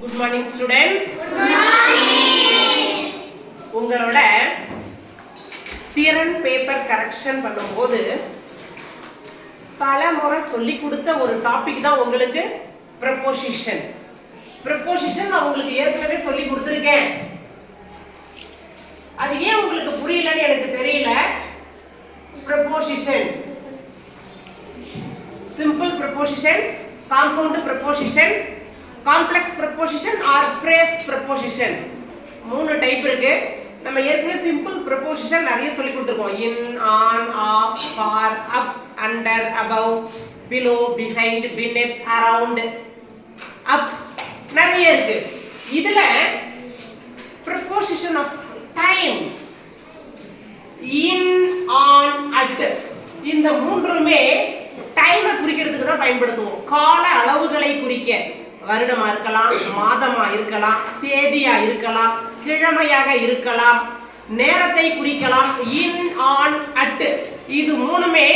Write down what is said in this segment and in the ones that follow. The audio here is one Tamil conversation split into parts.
Good morning students. Good morning. உங்களோட தியரம் பேப்பர் கரெக்ஷன் பண்ணும்போது பல முறை சொல்லி கொடுத்த ஒரு டாபிக் தான் உங்களுக்கு preposition. Preposition நான் உங்களுக்கு ஏற்கனவே சொல்லி கொடுத்திருக்கேன். அது ஏன் உங்களுக்கு புரியலன்னு எனக்கு தெரியல. Preposition. Simple preposition, compound preposition, complex preposition or phrase preposition. மூணு டைப் இருக்கு. நம்ம ஏற்கனவே simple preposition நிறைய சொல்லி கொடுத்திருக்கோம். In, on, off, for, up, under, above, below, behind, beneath, around, up நிறைய இருக்கு. இதுல preposition of time, in, on, at இந்த மூன்றுமே டைமை குறிக்கிறதுக்கு தான் பயன்படுத்துவோம். கால அளவுகளை குறிக்க வருடமா இருக்கலாம், மாதமா இருக்கலாம், தேதியா இருக்கலாம், கிழமையாக இருக்கலாம், நேரத்தை குறிக்கலாம். in, on, at இது மூணுமே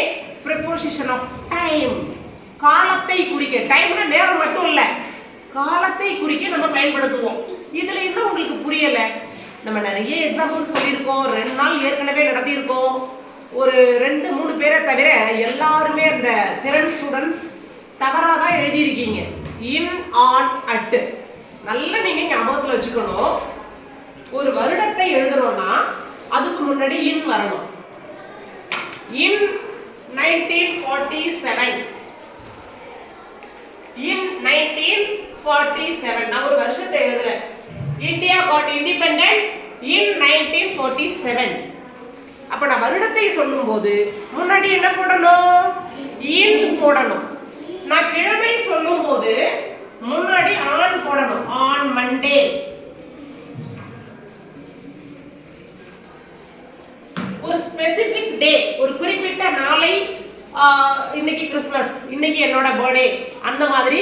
preposition of time, காலத்தை குறிக்க. டைம்னா நேரம் மட்டும் இல்ல, காலத்தை குறிக்க நம்ம பயன்படுத்துவோம். இதுல என்ன உங்களுக்கு புரியல? நம்ம நிறைய எக்ஸாம்பிள் சொல்லியிருக்கோம், 2 நாள் ஏற்கனவே நடத்தியிருக்கோம். ஒரு 2-3 பேரை தவிர எல்லாருமே அந்த திறன் ஸ்டூடெண்ட்ஸ் தவறாதான் எழுதியிருக்கீங்க. இன், ஆன், அட் நல்ல நீங்க ஞாபகத்தில் வச்சுக்கணும். ஒரு வருடத்தை எழுதுறோம்னா அதுக்கு முன்னாடி இன் வரணும். இன் 1947, இன் 1947 நான் ஒரு வருஷத்தை எழுதுறேன். இந்தியா காட் இண்டிபெண்டன்ஸ் இன் 1947. அப்ப நான் வருடத்தை சொல்லும்போது முன்னாடி என்ன போடணும்? இன் போடணும். நான் கிழமை சொல்லும்போது முன்னாடி ஆன் போடணும். On Monday. ஒரு ஸ்பெசிபிக் டே, ஒரு குறிப்பிட்ட நாளை, இன்னைக்கு கிறிஸ்மஸ், இன்னைக்கு என்னோட பர்த்டே, அந்த மாதிரி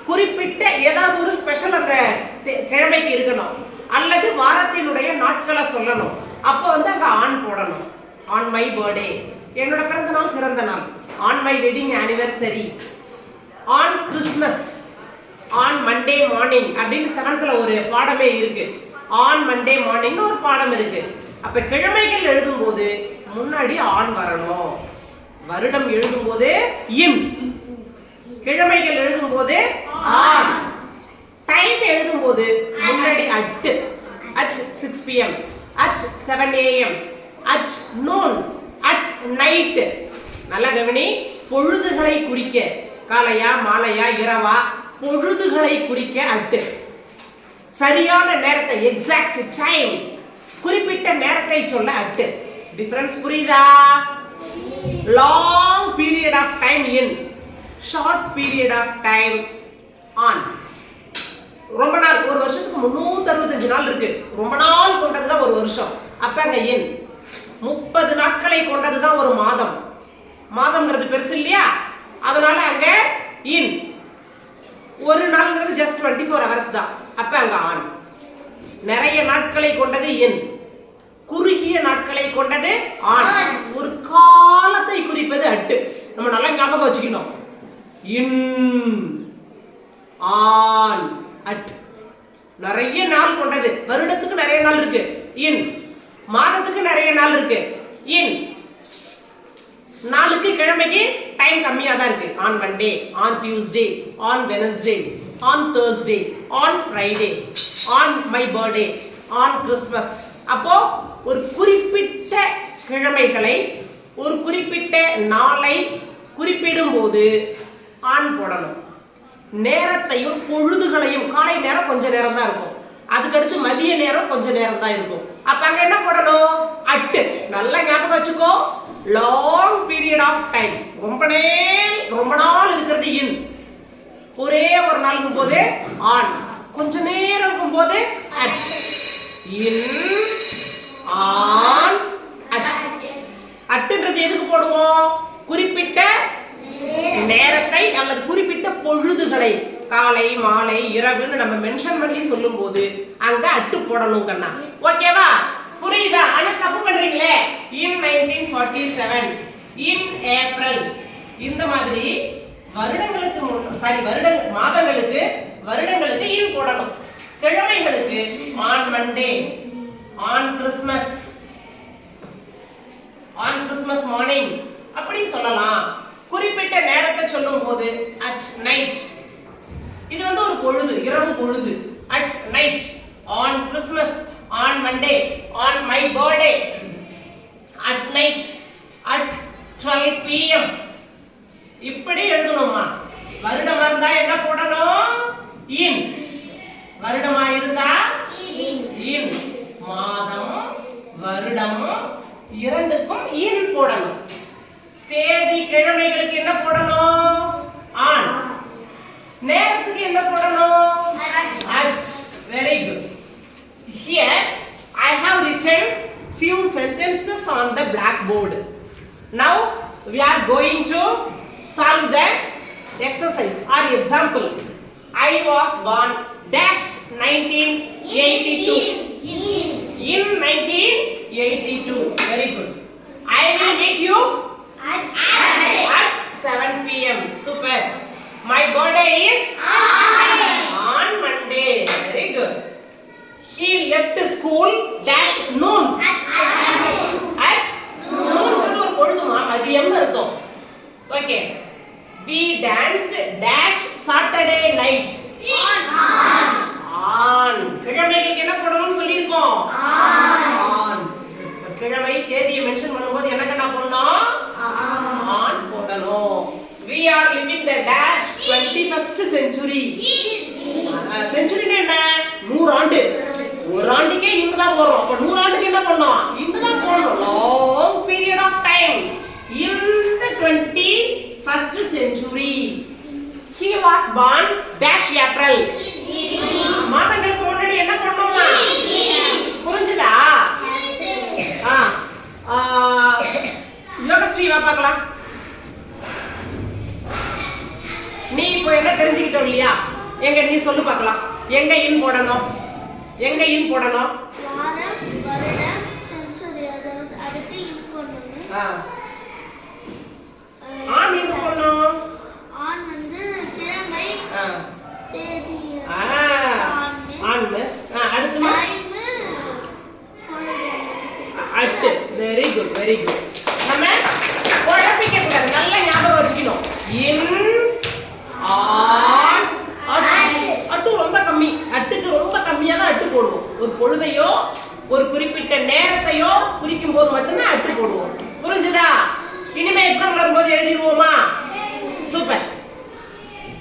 குறிப்பிட்ட ஏதாவது ஒரு ஸ்பெஷல் அந்த கிழமைக்கு இருக்கணும். அல்லது வாரத்தினுடைய நாட்களை சொல்லணும். அப்போ அங்க ஆன் போடணும். ஆன் மை பர்த்டே, என்னோட பிறந்த நாள் சிறந்த நாள். On my wedding anniversary, on Christmas, on Monday morning அப்படின்னு 7th ஒரு பாடமே இருக்கு. ஆன் மண்டே மார்னிங் ஒரு பாடம் இருக்கு. அப்ப கிழமைகள் எழுதும்போது முன்னாடி ஆன் வரணும். வருடம் எழுதும்போது இன், கிழமைகள் எழுதும்போது ஆன், டைம் எழுதும்போது முன்னாடி at, at 6 pm, at 7 am, at noon, at night. நல்ல கவனி. பொழுதுகளை குறிக்க, காலையா மாலையா இரவா, பொழுதுகளை குறிக்க அட். சரியான நேரத்தை, எக்ஸாக்ட் டைம், குறிப்பிட்ட நேரத்தை சொல்ல அட். டிஃபரன்ஸ் புரியுதா? Long period of time in, short period of time on. ரொம்ப நாள், ஒரு வருஷத்துக்கு 365 நாள் இருக்கு. ரொம்ப நாள் கொண்டதுதான் ஒரு வருஷம். அப்ப அங்க இன். 30 நாட்களை கொண்டதுதான் ஒரு மாதம். மாதம்ங்கிறது பெருசு இல்லையா? அதனால அங்க இன். ஒரு நாள்ங்கிறது ஜஸ்ட் 24 hours தான். அப்ப அங்க ஆன். நிறைய நாட்களை கொண்டது இன், குறுகிய நாட்களை கொண்டது ஆன். ஒரு காலத்தை குறிப்பது அட். நம்ம நல்லா ஞாபகம் வச்சுக்கணும். இன், ஆன், அட். நிறைய நாள் கொண்டது, வருடத்துக்கு நிறைய நாள் இருக்கு இன், மாதத்துக்கு நிறைய நாள் இருக்கு இன், நாளுக்கு கிழமைக்கு டைம் கம்மியா தான் இருக்கு. On Monday, on Tuesday, on Wednesday, on Thursday, on Friday, on my birthday, on Christmas. அப்போ ஒரு குறிப்பிட்ட கிழமைகளை, ஒரு குறிப்பிட்ட நாளை குறிப்பிடும் போது ஆன் போடணும். நேரத்தையும் பொழுதுகளையும், காலை நேரம் கொஞ்ச நேரம் தான் இருக்கும், அதுக்கடுத்து மதிய நேரம் கொஞ்ச நேரம் தான் இருக்கும். அப்ப அங்க என்ன போடணும்? அட். நல்லா ஞாபகம் வச்சுக்கோ. லாங் பீரியட் ஆஃப் டைம், ரொம்ப நாள் இருக்கிறது இன், ஒரே ஒரு நாள் இருக்கும்போது ஆன், கொஞ்ச நேரம் இருக்கும்போது அட். In, on, at. அட்டுன்றது எதுக்கு போடுவோம்? குறிப்பிட்ட நேரத்தை அல்லது குறிப்பிட்ட பொழுதுகளை, காலை மாலை இரவுன்னு நம்ம மென்ஷன் பண்ணி சொல்லும் போது அங்க அட்டு போடணும் கண்ணா. ஓகேவா? புரியுதா? ஆனா தப்பு பண்றீங்களே. இன் 1947, இன் ஏப்ரல், இந்த மாதிரி வருடங்களுக்கு மாதங்களுக்கு வருடங்களுக்கு இன் போடணும். இருக்கு on Monday, on Christmas, on Christmas morning அப்படி சொல்லலாம். குறிப்பிட்ட நேரத்தை சொல்லும்போது அட் நைட், இது வந்து ஒரு பொழுது, இரவு பொழுது. At night, on Christmas, on Monday, on my birthday, at night, at 12 PM இப்படி எழுதணுமா. வருடமா இருந்தா என்ன போடணும்? இன். வருடமா இருந்தா இன். மாதம் வருடம் இரண்டுக்கும் இன் போடணும். தேதி கிழமைகளுக்கு என்ன போடணும்? ஆன். நேரத்துக்கு என்ன போடணும்? At. Very good. Here I have written few sentences on the blackboard. Now we are going to solve that exercise or example. I was born dash 1982. In 1982. Very good. I will meet you at 7 PM. Super. My birthday is on Monday. Very good. He left school dash noon. At noon. ஒரு பொழுதுமா மதியம் அர்த்தம். Okay. We danced dash Saturday night. On. கிழமைகளுக்கு என்ன போடணும்னு சொல்லியிருக்கோம்? On. கிழமை தேதியை மென்ஷன் பண்ணும்போது என்ன கண்ணா போடணும்? On போடணும். We are living the dash 21st century. செஞ்சுரினா என்ன? 100 ஆண்டு. ஒரு ஆண்டுக்கே இங்க தான் போறோம். அப்ப 100 ஆண்டுக்கு என்ன பண்ணோம்? இங்க தான் போறோம். Long period of time. In the 21st century. He was born dash April. மாதங்களுக்கு முன்னாடி என்ன பண்ணோமா? புரிஞ்சுதா? யோகஸ்ரீ வா பார்க்கலாம். நீ இப்போ என்ன தெரிஞ்சுக்கிட்டோம் இல்லையா? எங்க நீ சொல்லு பார்க்கலாம். எங்க இன் போடணும்? எங்க இன் போடணும்? வாரம், வருடம், செஞ்சுரி அதுக்கு இன் போடணும். ஆன் எங்க போடணும்? ஆன் வந்து கிழமை, தேதி. On miss. அடுத்து time at. Very good, very good. நம்ம குழப்பிக்க கூடாது, நல்லா ஞாபகம் வச்சுக்கணும். இன்